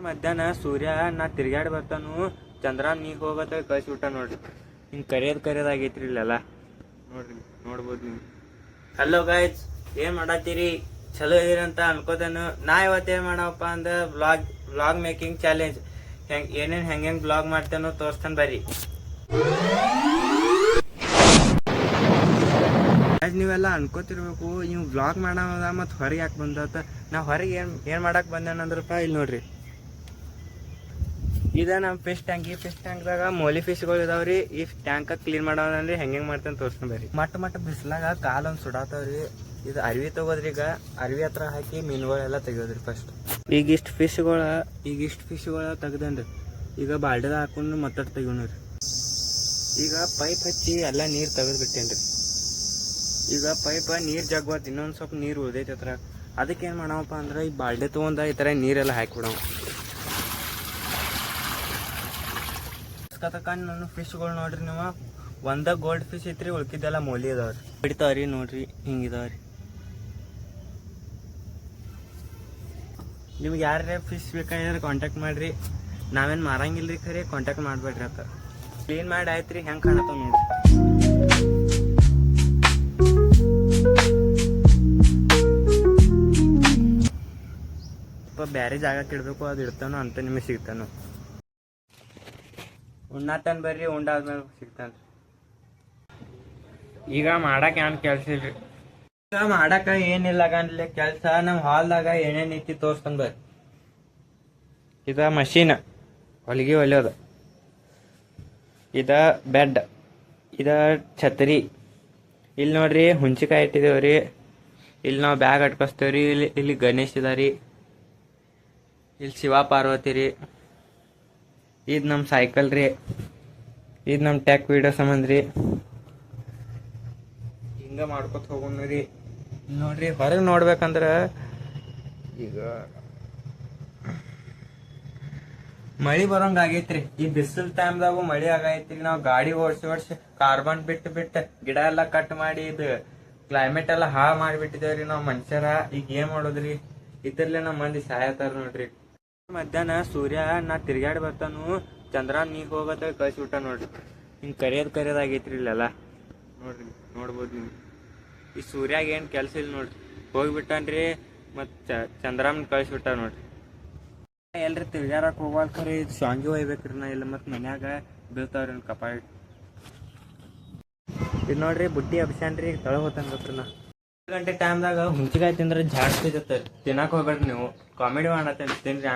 ಮಧ್ಯಾಹ್ನ ಸೂರ್ಯ ನಾ ತಿರ್ಗಾಡಿ ಬರ್ತಾನು ಚಂದ್ರನ್ ನೀಗ್ ಹೋಗತ್ತ ಕಳ್ಸಿಬಿಟ್ಟ ನೋಡ್ರಿ. ಹಿಂಗೆ ಕರಿಯೋದಾಗೈತ್ರಿ ಇಲ್ಲೆಲ್ಲ ನೋಡ್ರಿ, ನೋಡ್ಬೋದು ನೀವು. ಹಲೋ ಗೈಸ್, ಏನ್ ಮಾಡತ್ತೀರಿ? ಚಲೋ ಇದೀರಿ ಅಂತ ಅನ್ಕೋತೇನು. ನಾ ಇವತ್ತೇನ್ ಮಾಡಪ್ಪ ಅಂದ್ರೆ ವ್ಲಾಗ್ ಮೇಕಿಂಗ್ ಚಾಲೆಂಜ್. ಏನೇನ್ ಹೆಂಗೆ ವ್ಲಾಗ್ ಮಾಡ್ತೇನೋ ತೋರಿಸ್ತಾನೆ ಬರ್ರಿ. ನೀವೆಲ್ಲ ಅನ್ಕೋತಿರ್ಬೇಕು ಇವ್ ವ್ಲಾಗ್ ಮಾಡೋದ ಮತ್ತು ಹೊರಗೆ ಯಾಕೆ ಬಂದತ್ತ. ನಾ ಹೊರಗೆ ಏನ್ ಮಾಡಕ್ ಬಂದೇನಂದ್ರಪ್ಪ, ಇಲ್ಲಿ ನೋಡ್ರಿ, ಇದ ನಮ್ಮ ಫಿಶ್ ಟ್ಯಾಂಕ್ದಾಗ ಮೋಲಿ ಫಿಶ್ಗಳು ಇದಾವ್ರಿ. ಈ ಟ್ಯಾಂಕ್ ಕ್ಲೀನ್ ಮಾಡೋದ್ರಿ ಹೆಂಗೆ ಮಾಡ್ತೇನೆ ತೋರಿಸ್ತೀನಿ ಬರ್ರಿ. ಮಟ್ಟ ಬಿಸ್ಲಾಗ ಕಾಲೊಂದು ಸುಡಾತಾವ್ರಿ. ಇದು ಅರ್ವಿ ತಗೋದ್ರಿ. ಈಗ ಅರ್ವಿ ಹತ್ರ ಹಾಕಿ ಮೀನುಗಳೆಲ್ಲ ತೆಗಿಯೋದ್ರಿ ಫಸ್ಟ್. ಈಗ ಇಷ್ಟು ಫಿಶ್ಗಳ ತೆಗ್ದೇನ್ರಿ. ಈಗ ಬಾಲ್ಡೆದ ಹಾಕೊಂಡು ಮತ್ತಟ್ ತೆಗಿಯೋಣ್ರಿ. ಈಗ ಪೈಪ್ ಹಚ್ಚಿ ಎಲ್ಲ ನೀರು ತೆಗೆದು ಬಿಟ್ಟೇನ್ರಿ. ಈಗ ಪೈಪ್ ನೀರು ಜಗ್ಬಾರ್ದು, ಇನ್ನೊಂದು ಸ್ವಲ್ಪ ನೀರು ಉಳ್ದೈತಿ ಹತ್ರ. ಅದಕ್ಕೆ ಏನು ಮಾಡವಪ್ಪ ಅಂದ್ರೆ ಈ ಬಾಲ್ಡೆ ತೊಗೊಂಡ ಈ ಥರ ನೀರೆಲ್ಲ ಹಾಕಿಬಿಡವ. ನನ್ನ ಫಿಶ್ಗಳು ನೋಡ್ರಿ ನೀವು, ಒಂದ ಗೋಲ್ಡ್ ಫಿಶ್ ಐತ್ರಿ, ಉಳ್ಕಿದ್ದೆಲ್ಲ ಮೋಲಿ ಅದಾವ್ರಿ. ಬಿಡ್ತಾವ್ರಿ ನೋಡ್ರಿ, ಹಿಂಗಿದಾವ್ರಿ. ನಿಮ್ಗೆ ಯಾರೇ ಫಿಶ್ ಬೇಕಾದ್ರೆ ಕಾಂಟ್ಯಾಕ್ಟ್ ಮಾಡ್ರಿ. ನಾವೇನು ಮಾರಂಗಿಲ್ರಿ, ಖರೆ ಕಾಂಟ್ಯಾಕ್ಟ್ ಮಾಡ್ಬೇಡ್ರಿ ಅಂತ. ಕ್ಲೀನ್ ಮಾಡಿ ಆಯ್ತ್ರಿ, ಹೆಂಗೆ ಕಾಣತ್ತಾವ ನೋಡ್ರಿ. ಬೇರೆ ಜಾಗಕ್ಕೆ ಇಡಬೇಕು, ಅದು ಇಡ್ತಾನೋ ಅಂತ ನಿಮಗೆ ಸಿಗ್ತಾನೋ. ಉಣ್ಣಾತನ್ ಬರ್ರಿ, ಉಂಡಾದ್ಮೇಲೆ ಸಿಗ್ತಾನ. ಈಗ ಮಾಡಕ್ ಏನ್ ಕೆಲ್ಸ ಇಲ್ರಿ. ಈಗ ಮಾಡಕ ಏನಿಲ್ಲ ಗಂಡ್ಲೆ ಕೆಲ್ಸ. ನಮ್ ಹಾಲ್ದಾಗ ಏನೇನ್ ಐತಿ ತೋರ್ಸ್ತಾನ ಬರ್ರಿ. ಇದ ಮಷೀನ್, ಹೊಲಿಗೆ ಹೊಲಿಯೋದು. ಇದ ಬೆಡ್, ಇದ ಛತ್ರಿ. ಇಲ್ಲಿ ನೋಡ್ರಿ ಹುಂಚಿಕಾಯಿ ಇಟ್ಟಿದೇವ್ರಿ. ಇಲ್ಲಿ ನಾವು ಬ್ಯಾಗ್ ಅಟ್ಕಸ್ತೇವ್ರಿ. ಇಲ್ಲಿ ಗಣೇಶ್ ಇದಾರಿ. ಇಲ್ಲಿ ಶಿವ ಪಾರ್ವತಿ ರೀ. ಇದು ನಮ್ಮ ಸೈಕಲ್ ರೀ. ಇದು ನಮ್ಮ ಟೆಕ್ ವಿಡಿಯೋ ಸಂಬಂಧ ರೀ. ಹಿಂಗ ಮಾಡ್ಕೊತ ಹೋಗೋಣ ರೀ. ನೋಡ್ರಿ ಹೊರಗೆ ನೋಡ್ಬೇಕಂದ್ರ ಈಗ ಮಳಿ ಬರೋಂಗ ಆಗೈತ್ರಿ. ಈ ಬಿಸಿಲು ಟೈಮ್ದಾಗು ಮಳಿ ಆಗೈತ್ರಿ. ನಾವು ಗಾಡಿ ಓಡಿಸಿ ಕಾರ್ಬನ್ ಬಿಟ್ಟು ಗಿಡ ಎಲ್ಲ ಕಟ್ ಮಾಡಿ ಇದು ಕ್ಲೈಮೇಟ್ ಎಲ್ಲ ಹಾಳು ಮಾಡಿಬಿಟ್ಟಿದೇವ್ರಿ ನಾವು ಮನುಷ್ಯರ. ಈಗ ಏನ್ ಮಾಡೋದ್ರಿ, ಇದ್ರಲ್ಲೇ ನಮ್ಮ ಮಂದಿ ಸಾಯತಾರ ನೋಡ್ರಿ. ಮಧ್ಯಾಹ್ನ ಸೂರ್ಯ ನಾ ತಿರ್ಗಾಡಿ ಬರ್ತಾನು ಚಂದ್ರನ್ ನೀಗ್ ಹೋಗತ್ತ ಕಳ್ಸಿಬಿಟ್ಟ ನೋಡ್ರಿ. ಹಿಂಗೆ ಕರಿಯೋದಾಗೈತ್ರಿ ಇಲ್ಲೆಲ್ಲ ನೋಡ್ರಿ, ನೋಡ್ಬೋದು ನೀವು. ಈ ಸೂರ್ಯಾಗ ಏನು ಕೆಲಸ ಇಲ್ಲ ನೋಡ್ರಿ, ಹೋಗಿಬಿಟ್ಟನ್ರಿ. ಮತ್ತು ಚಂದ್ರನ್ ಕಳ್ಸಿಬಿಟ್ಟ ನೋಡ್ರಿ. ಎಲ್ರಿ ತಿರ್ಗಾರಕ್ಕೆ ಹೋಗಲ್ ಖರೆ ಇದು ಶಾಂಗಿ ಒಯ್ಬೇಕ್ರಿ ನಾ. ಇಲ್ಲ ಮತ್ತು ಮನ್ಯಾಗ ಬೀಳ್ತಾವ್ರಿ ಕಪಾಯಿ. ಇದು ನೋಡ್ರಿ ಬುಟ್ಟಿ ಅಭಿಷಾನ್ರಿ, ತಳ ಹೋತಂಗತ್ರಿ. ನಾ ಗಂಟೆ ಟೈಮ್ದಾಗ ಹುಂಚಿಕಾಯಿ ತಿಂದ್ರೆ ಜಾಸ್ತಿ ತಿನ್ನಕ್ಕೆ ಹೋಗ್ಬೇಡ್ರಿ ನೀವು. ಕಾಮಿಡಿ ಮಾಡತ್ತೇನೆ ತಿನ್ರಿ.